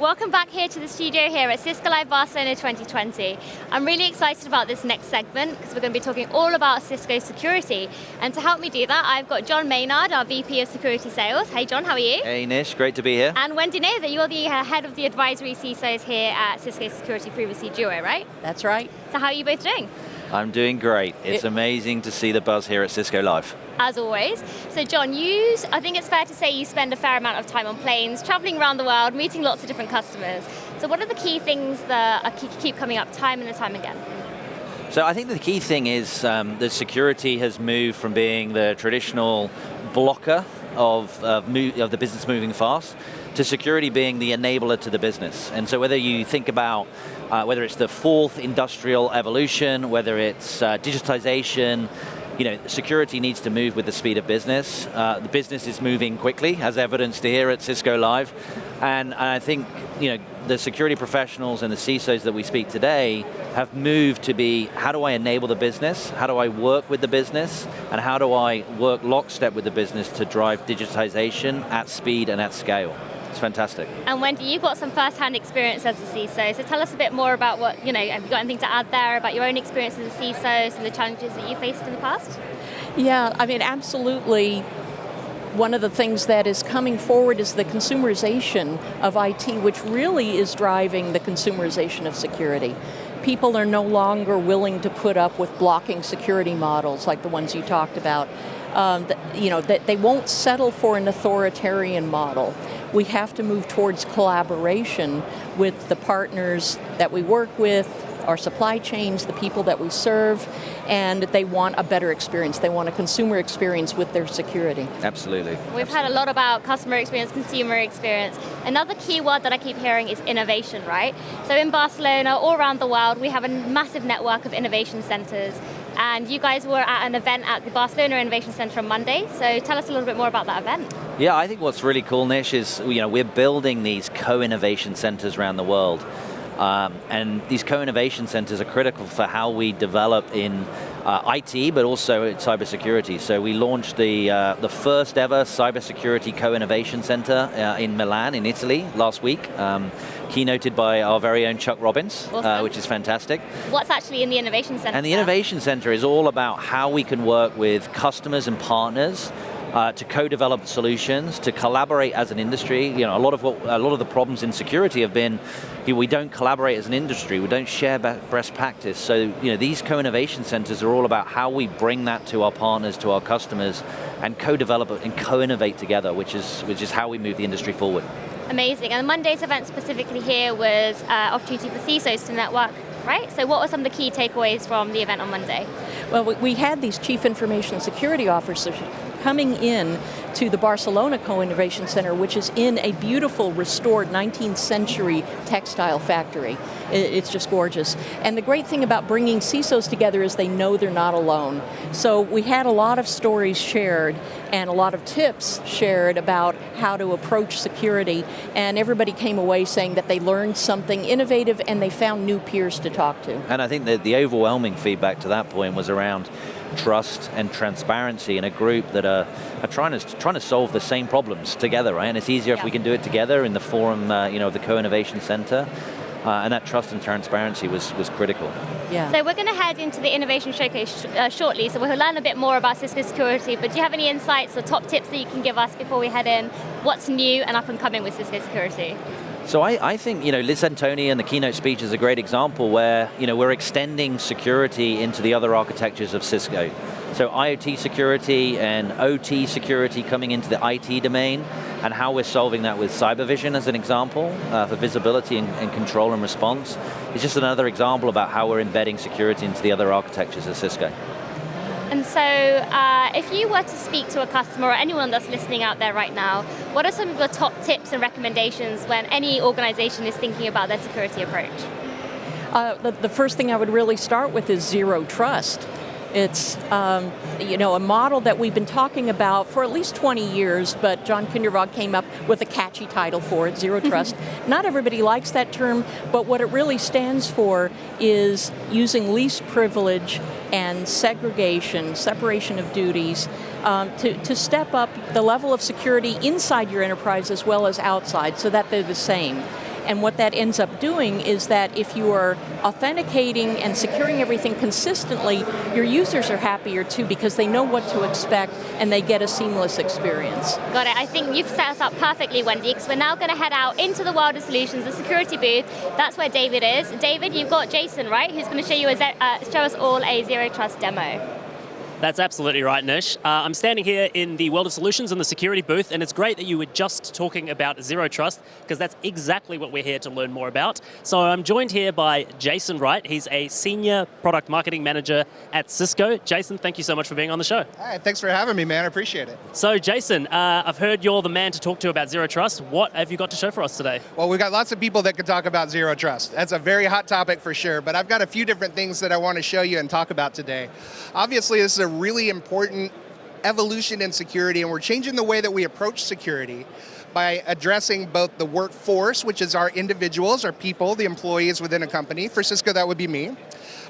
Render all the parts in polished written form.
Welcome back here to the studio here at Cisco Live Barcelona 2020. I'm really excited about this next segment because we're going to be talking all about Cisco Security. And to help me do that, I've got John Maynard, our VP of Security Sales. Hey John, how are you? Hey Nish, great to be here. And Wendy Nather, you're the head of the advisory CISOs here at Cisco Security, previously Duo, right? That's right. So how are you both doing? I'm doing great. It's amazing to see the buzz here at Cisco Live. As always. So John, I think it's fair to say you spend a fair amount of time on planes, traveling around the world, meeting lots of different customers. So what are the key things that keep coming up time and time again? So I think the key thing is that security has moved from being the traditional blocker of the business moving fast to security being the enabler to the business. And so whether you think about whether it's the fourth industrial evolution, whether it's digitization, security needs to move with the speed of business. The business is moving quickly, as evidenced here at Cisco Live. And I think the security professionals and the CISOs that we speak today have moved to be, how do I enable the business? How do I work with the business? And how do I work lockstep with the business to drive digitization at speed and at scale? It's fantastic. And Wendy, you've got some first-hand experience as a CISO, so tell us a bit more about what, have you got anything to add there about your own experience as a CISO and the challenges that you faced in the past? Yeah, absolutely. One of the things that is coming forward is the consumerization of IT, which really is driving the consumerization of security. People are no longer willing to put up with blocking security models like the ones you talked about. That they won't settle for an authoritarian model. We have to move towards collaboration with the partners that we work with, our supply chains, the people that we serve, and they want a better experience. They want a consumer experience with their security. Absolutely. We've had a lot about customer experience, consumer experience. Another key word that I keep hearing is innovation, right? So in Barcelona, all around the world, we have a massive network of innovation centers. And you guys were at an event at the Barcelona Innovation Center on Monday, so tell us a little bit more about that event. Yeah, I think what's really cool, Nish, is we're building these co-innovation centers around the world. And these co-innovation centers are critical for how we develop in IT, but also in cybersecurity. So we launched the first ever cybersecurity co-innovation center in Milan, in Italy, last week, keynoted by our very own Chuck Robbins, awesome. Which is fantastic. What's actually in the Innovation Center? And the Innovation Center is all about how we can work with customers and partners to co-develop solutions, to collaborate as an industry. A lot of the problems in security have been we don't collaborate as an industry, we don't share best practice. So these co-innovation centers are all about how we bring that to our partners, to our customers, and co-develop it and co-innovate together, which is how we move the industry forward. Amazing. And Monday's event specifically here was opportunity for CISOs to network, right? So what were some of the key takeaways from the event on Monday? Well, we had these chief information security officers coming in to the Barcelona Co-Innovation Center, which is in a beautiful restored 19th century textile factory. It's just gorgeous. And the great thing about bringing CISOs together is they know they're not alone. So we had a lot of stories shared and a lot of tips shared about how to approach security, and everybody came away saying that they learned something innovative and they found new peers to talk to. And I think that the overwhelming feedback to that point was around trust and transparency in a group that are trying to solve the same problems together, right? And it's easier if we can do it together in the forum, of the Co-Innovation Center. And that trust and transparency was critical. Yeah. So we're going to head into the Innovation Showcase shortly, so we'll learn a bit more about Cisco Security, but do you have any insights or top tips that you can give us before we head in? What's new and up and coming with Cisco Security? So I think, Liz Antoni and the keynote speech is a great example where, we're extending security into the other architectures of Cisco. So IoT security and OT security coming into the IT domain, and how we're solving that with cyber vision as an example for visibility and control and response. It's just another example about how we're embedding security into the other architectures of Cisco. And so if you were to speak to a customer or anyone that's listening out there right now, what are some of your top tips and recommendations when any organization is thinking about their security approach? The first thing I would really start with is zero trust. It's a model that we've been talking about for at least 20 years, but John Kindervag came up with a catchy title for it, Zero Trust. Not everybody likes that term, but what it really stands for is using least privilege and separation of duties to step up the level of security inside your enterprise as well as outside so that they're the same. And what that ends up doing is that if you are authenticating and securing everything consistently, your users are happier too because they know what to expect and they get a seamless experience. Got it. I think you've set us up perfectly, Wendy, because we're now going to head out into the world of solutions, the security booth. That's where David is. David, you've got Jason, right, who's going to show us all a Zero Trust demo. That's absolutely right, Nish. I'm standing here in the World of Solutions in the security booth, and it's great that you were just talking about Zero Trust, because that's exactly what we're here to learn more about. So I'm joined here by Jason Wright. He's a Senior Product Marketing Manager at Cisco. Jason, thank you so much for being on the show. Hi, thanks for having me, man. I appreciate it. So Jason, I've heard you're the man to talk to about Zero Trust. What have you got to show for us today? Well, we've got lots of people that could talk about Zero Trust. That's a very hot topic for sure, but I've got a few different things that I want to show you and talk about today. Obviously, this is a really important evolution in security, and we're changing the way that we approach security by addressing both the workforce, which is our individuals, our people, the employees within a company. For Cisco, that would be me.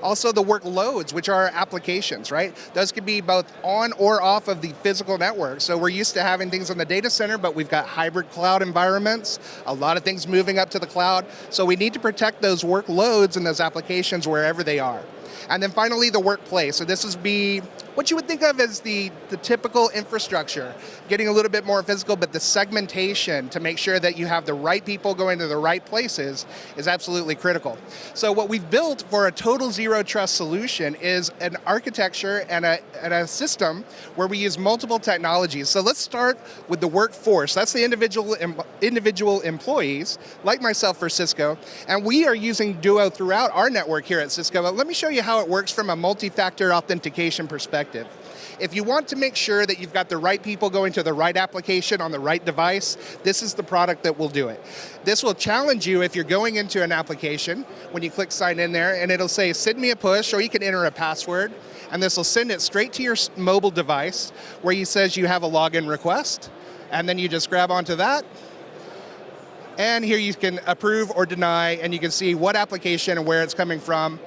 Also the workloads, which are our applications, right? Those could be both on or off of the physical network. So we're used to having things on the data center, but we've got hybrid cloud environments, a lot of things moving up to the cloud. So we need to protect those workloads and those applications wherever they are. And then finally, the workplace. So this would be what you would think of as the typical infrastructure, getting a little bit more physical, but the segmentation to make sure that you have the right people going to the right places is absolutely critical. So what we've built for a total Zero Trust solution is an architecture and a system where we use multiple technologies. So let's start with the workforce. That's the individual employees, like myself for Cisco, and we are using Duo throughout our network here at Cisco. But let me show you how it works from a multi-factor authentication perspective. If you want to make sure that you've got the right people going to the right application on the right device, this is the product that will do it. This will challenge you if you're going into an application, when you click sign in there, and it'll say, send me a push, or you can enter a password, and this will send it straight to your mobile device, where it says you have a login request, and then you just grab onto that, and here you can approve or deny, and you can see what application and where it's coming from.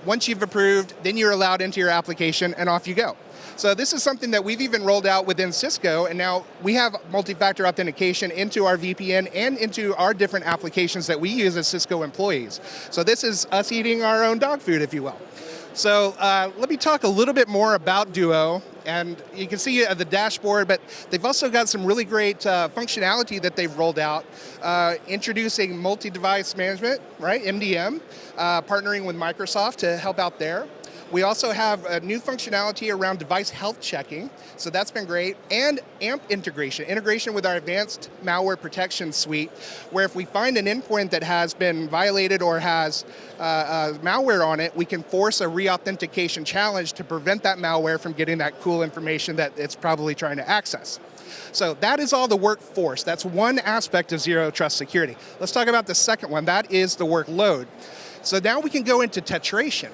Once you've approved, then you're allowed into your application, and off you go. So this is something that we've even rolled out within Cisco, and now we have multi-factor authentication into our VPN and into our different applications that we use as Cisco employees. So this is us eating our own dog food, if you will. So let me talk a little bit more about Duo, and you can see the dashboard, but they've also got some really great functionality that they've rolled out, introducing multi-device management, right, MDM, partnering with Microsoft to help out there. We also have a new functionality around device health checking, so that's been great, and AMP integration with our advanced malware protection suite, where if we find an endpoint that has been violated or has malware on it, we can force a re-authentication challenge to prevent that malware from getting that cool information that it's probably trying to access. So that is all the workforce. That's one aspect of Zero Trust security. Let's talk about the second one. That is the workload. So now we can go into tetration.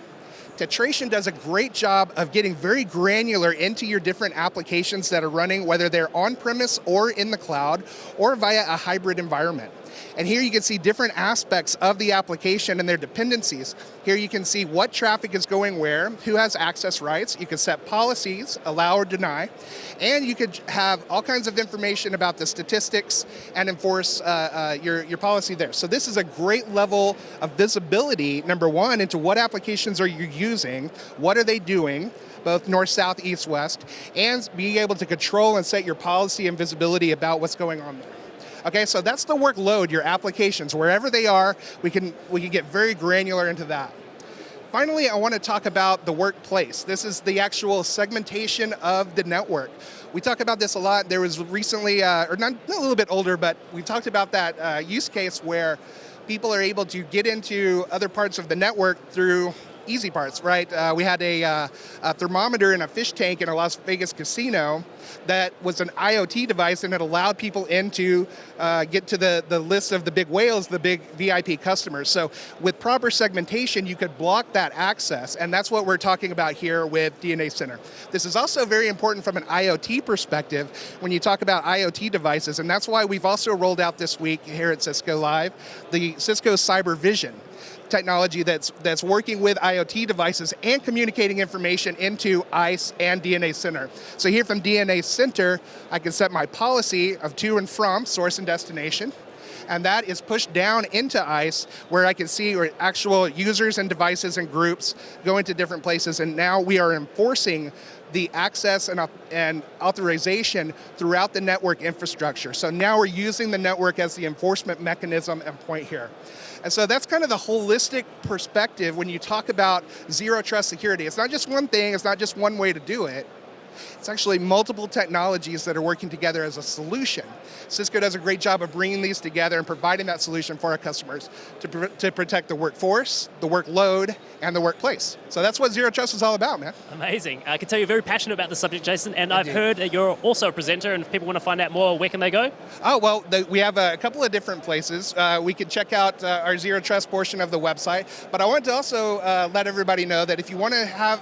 Tetration does a great job of getting very granular into your different applications that are running, whether they're on-premise or in the cloud, or via a hybrid environment. And here you can see different aspects of the application and their dependencies. Here you can see what traffic is going where, who has access rights. You can set policies, allow or deny, and you could have all kinds of information about the statistics and enforce your policy there. So this is a great level of visibility, number one, into what applications are you using, what are they doing, both north, south, east, west, and being able to control and set your policy and visibility about what's going on there. Okay, so that's the workload, your applications. Wherever they are, we can get very granular into that. Finally, I want to talk about the workplace. This is the actual segmentation of the network. We talk about this a lot. There was recently, or not a little bit older, but we talked about that use case where people are able to get into other parts of the network through easy parts, right? We had a thermometer in a fish tank in a Las Vegas casino that was an IoT device, and it allowed people in to get to the list of the big whales, the big VIP customers. So with proper segmentation, you could block that access, and that's what we're talking about here with DNA Center. This is also very important from an IoT perspective when you talk about IoT devices, and that's why we've also rolled out this week here at Cisco Live the Cisco Cyber Vision technology that's working with IoT devices and communicating information into ICE and DNA Center. So here from DNA Center, I can set my policy of to and from source and destination. and that is pushed down into ICE, where I can see where actual users and devices and groups go into different places, and now we are enforcing the access and authorization throughout the network infrastructure. So now we're using the network as the enforcement mechanism and point here. And so that's kind of the holistic perspective when you talk about zero trust security. It's not just one thing, it's not just one way to do it. It's actually multiple technologies that are working together as a solution. Cisco does a great job of bringing these together and providing that solution for our customers to protect the workforce, the workload, and the workplace. So that's what Zero Trust is all about, man. Amazing. I can tell you're very passionate about the subject, Jason, and I've heard that you're also a presenter, and if people want to find out more, where can they go? Oh, well, we have a couple of different places. We could check out our Zero Trust portion of the website, but I want to also let everybody know that if you want to have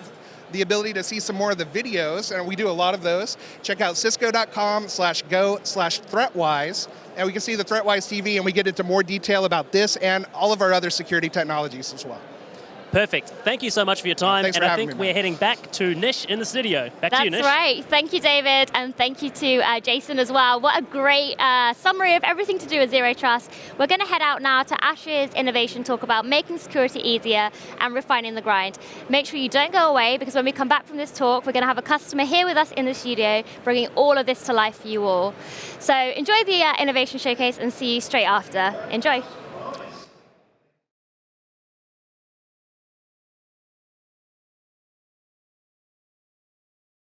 the ability to see some more of the videos, and we do a lot of those, check out cisco.com/go/threatwise, and we can see the Threatwise TV, and we get into more detail about this and all of our other security technologies as well. Perfect. Thank you so much for your time. Thanks and for I having think me, we're heading back to Nish in the studio. Back to you, Nish. That's right. Thank you, David, and thank you to Jason as well. What a great summary of everything to do with Zero Trust. We're going to head out now to Ash's innovation talk about making security easier and refining the grind. Make sure you don't go away, because when we come back from this talk, we're going to have a customer here with us in the studio, bringing all of this to life for you all. So enjoy the innovation showcase and see you straight after. Enjoy.